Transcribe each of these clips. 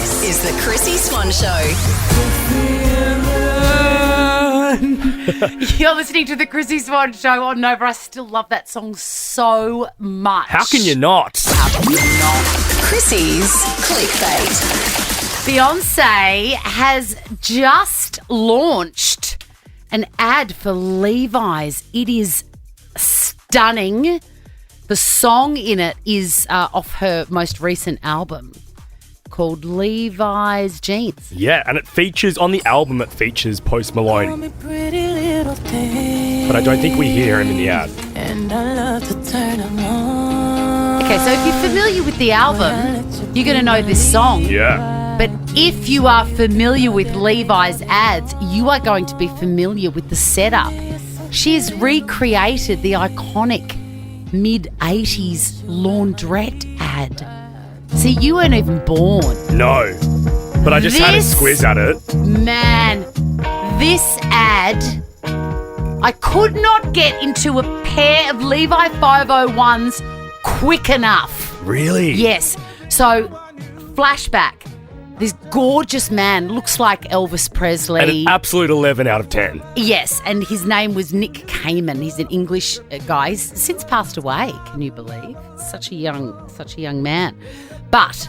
This is the Chrissy Swan Show. You're listening to the Chrissy Swan Show on Nova. I still love that song so much. How can you not? Chrissy's Clickbait. Beyonce has just launched an ad for Levi's. It is stunning. The song in it is off her most recent album called Levi's Jeans. Yeah, and it features, on the album, it features Post Malone. But I don't think we hear him in the ad. Okay, so if you're familiar with the album, you're going to know this song. Yeah. But if you are familiar with Levi's ads, you are going to be familiar with the setup. She's recreated the iconic mid-80s laundrette ad. See, you weren't even born. No. But I just had a squiz at it. Man, this ad, I could not get into a pair of Levi 501s quick enough. Really? Yes. So, flashback. This gorgeous man looks like Elvis Presley. And an absolute 11 out of 10. Yes, and his name was Nick Kamen. He's an English guy. He's since passed away, can you believe? Such a young man. But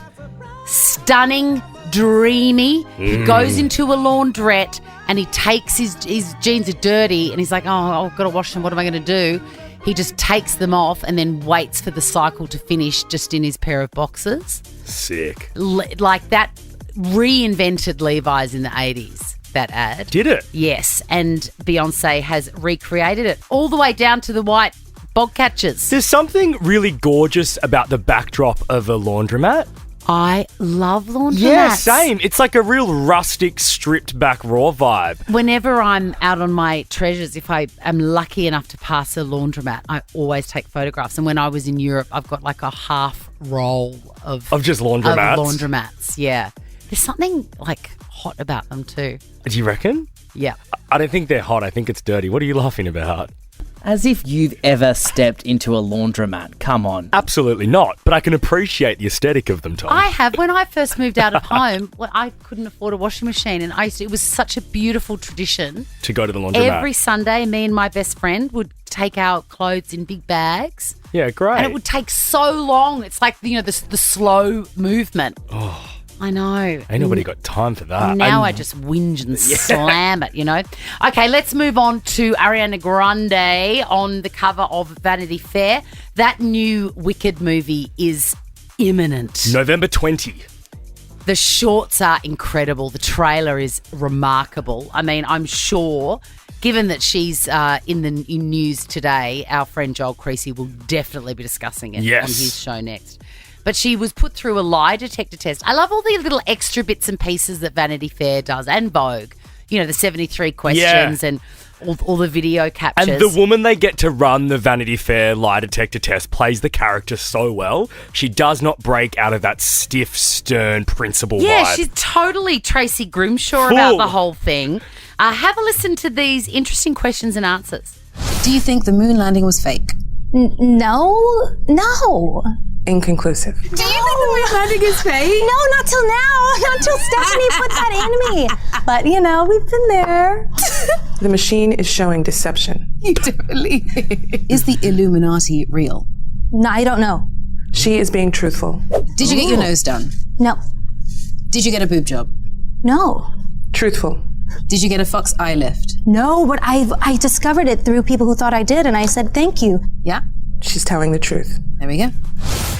stunning, dreamy. He goes into a laundrette and he takes his jeans are dirty and he's like, oh, I've got to wash them. What am I going to do? He just takes them off and then waits for the cycle to finish just in his pair of boxers. Sick. Like that reinvented Levi's in the 80s, that ad. Did it? Yes, and Beyonce has recreated it all the way down to the white bog catchers. There's something really gorgeous about the backdrop of a laundromat. I love laundromats. Yeah, same. It's like a real rustic, stripped back raw vibe. Whenever I'm out on my treasures, if I am lucky enough to pass a laundromat, I always take photographs. And when I was in Europe, I've got like a half roll of just laundromats? Of laundromats, yeah. There's something like hot about them too. Do you reckon? Yeah. I don't think they're hot. I think it's dirty. What are you laughing about? As if you've ever stepped into a laundromat. Come on. Absolutely not. But I can appreciate the aesthetic of them, Tom. I have. When I first moved out of home, I couldn't afford a washing machine, and it was such a beautiful tradition. To go to the laundromat. Every Sunday, me and my best friend would take our clothes in big bags. Yeah, great. And it would take so long. It's like, the slow movement. Oh. I know. Ain't nobody got time for that. Now I just whinge and slam it, Okay, let's move on to Ariana Grande on the cover of Vanity Fair. That new Wicked movie is imminent. November 20. The shorts are incredible. The trailer is remarkable. I mean, I'm sure, given that she's in news today, our friend Joel Creasy will definitely be discussing it on his show next. But she was put through a lie detector test. I love all the little extra bits and pieces that Vanity Fair does, and Vogue. The 73 questions and all the video captures. And the woman they get to run the Vanity Fair lie detector test plays the character so well. She does not break out of that stiff, stern principal vibe. Yeah, she's totally Tracy Grimshaw about the whole thing. Have a listen to these interesting questions and answers. Do you think the moon landing was fake? No. Inconclusive. Do you think the moon landing is fake? No, not till now. Not till Stephanie put that in me. But, we've been there. The machine is showing deception. You don't believe it. Is the Illuminati real? No, I don't know. She is being truthful. Did you get your nose done? No. Did you get a boob job? No. Truthful. Did you get a fox eye lift? No, but I discovered it through people who thought I did, and I said thank you. Yeah? She's telling the truth. There we go.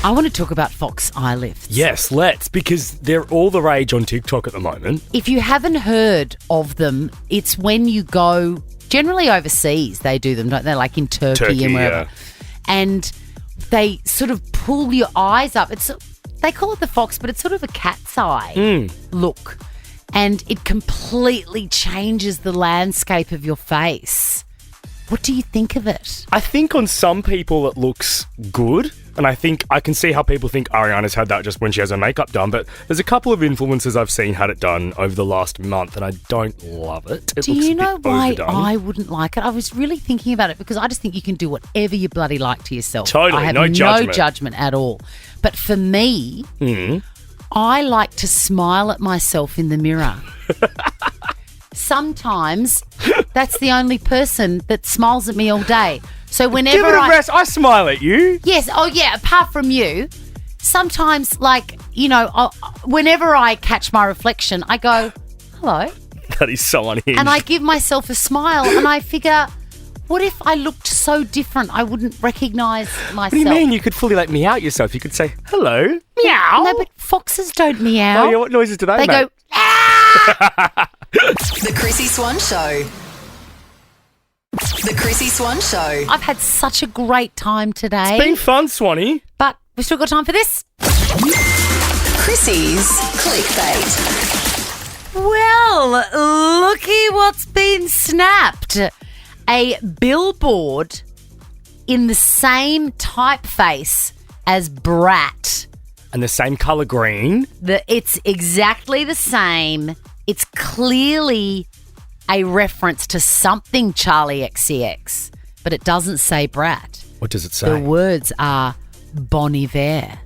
I want to talk about fox eye lifts. Yes, let's, because they're all the rage on TikTok at the moment. If you haven't heard of them, it's when you go, generally overseas, they do them, don't they? Like in Turkey and wherever. Yeah. And they sort of pull your eyes up. They call it the fox, but it's sort of a cat's eye look. And it completely changes the landscape of your face. What do you think of it? I think on some people it looks good. And I think I can see how people think Ariana's had that just when she has her makeup done. But there's a couple of influencers I've seen had it done over the last month and I don't love it. Do you know why I wouldn't like it? I was really thinking about it because I just think you can do whatever you bloody like to yourself. Totally, I have no judgment. no judgment at all. But for me, I like to smile at myself in the mirror. Sometimes that's the only person that smiles at me all day. So whenever Give it a rest. I smile at you. Yes, oh yeah, apart from you, sometimes whenever I catch my reflection, I go, hello. That is so unhinged. And I give myself a smile and I figure, what if I looked so different I wouldn't recognise myself? What do you mean? You could fully meow at yourself. You could say, hello, meow. No, but foxes don't meow. Oh, yeah, what noises do they make? Go, ah! The Chrissy Swan Show. The Chrissy Swan Show. I've had such a great time today. It's been fun, Swanee. But we've still got time for this. Chrissy's clickbait. Well, looky what's been snapped. A billboard in the same typeface as Brat. And the same colour green. It's exactly the same. It's clearly a reference to something Charli XCX, but it doesn't say Brat. What does it The say? words are Iver,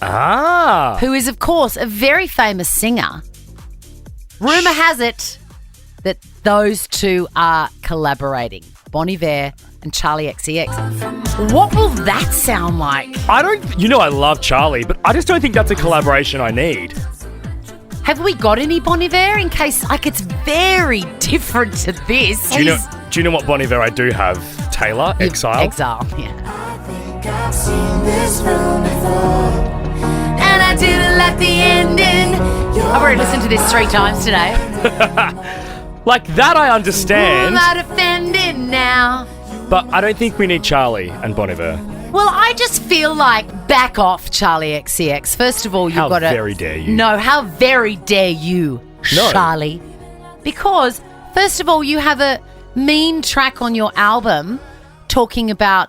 Ah. who is, of course, a very famous singer. Rumour has it that those two are collaborating, Iver and Charli XCX. What will that sound like? I love Charli, but I just don't think that's a collaboration I need. Have we got any Iver in case, it's very different to this? Do you know what Bon Iver I do have? Taylor, Exile. Exile, yeah. And I didn't like the ending. I've already listened to this 3 times today. Like that I understand, Who am I offending now? but I don't think we need Charli and Bon Iver. Well, I just feel like back off, Charli XCX. First of all, you've How got to... very dare you. No, how very dare you, No. Charli. Because, first of all, you have a mean track on your album talking about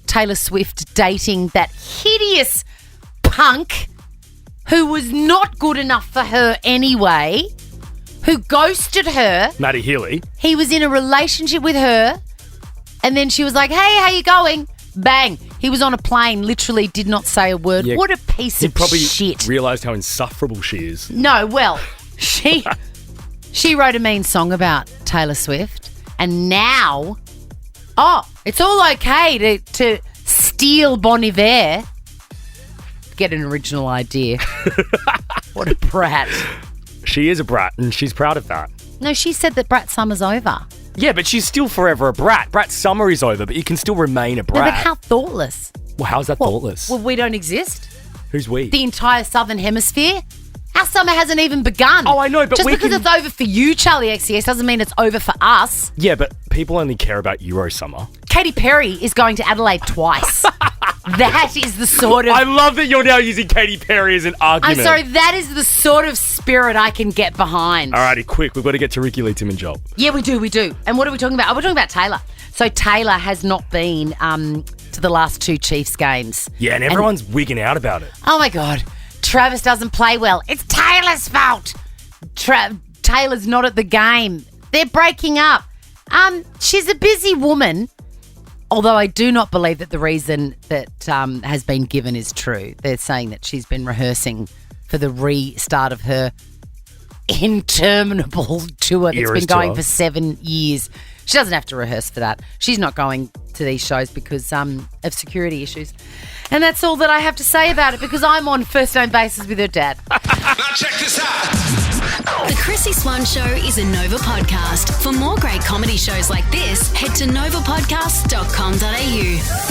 Taylor Swift dating that hideous punk who was not good enough for her anyway, who ghosted her. Maddie Healy. He was in a relationship with her, and then she was like, hey, how you going? Bang. He was on a plane, literally did not say a word. Yeah, What a piece He of probably shit. realised how insufferable she is. No, well, she wrote a mean song about Taylor Swift, and now, it's all okay to steal Bon Iver. Get an original idea. What a brat. She is a brat, and she's proud of that. No, she said that Brat Summer's over. Yeah, but she's still forever a brat. Brat's summer is over, but you can still remain a brat. No, but how thoughtless. Well, how's that thoughtless? Well, we don't exist. Who's we? The entire Southern Hemisphere. Our summer hasn't even begun. Oh, I know, but just we because can- it's over for you, Charli XCX, doesn't mean it's over for us. Yeah, but people only care about Euro summer. Katy Perry is going to Adelaide twice. That is the sort of... I love that you're now using Katy Perry as an I'm argument. sorry, that is the sort of spirit I can get behind. Alrighty, quick. We've got to get to Ricky Lee, Tim and Joel. Yeah, we do. And what are we talking about? We're talking about Taylor. So Taylor has not been to the last 2 Chiefs games. Yeah, and everyone's wigging out about it. Oh, my God. Travis doesn't play well. It's Taylor's fault. Taylor's not at the game. They're breaking up. She's a busy woman, although I do not believe that the reason that has been given is true. They're saying that she's been rehearsing for the restart of her interminable tour that's been going for 7 years. She doesn't have to rehearse for that. She's not going to these shows because of security issues. And that's all that I have to say about it because I'm on first name basis with her dad. Now check this out. The Chrissy Swan Show is a Nova podcast. For more great comedy shows like this, head to novapodcast.com.au.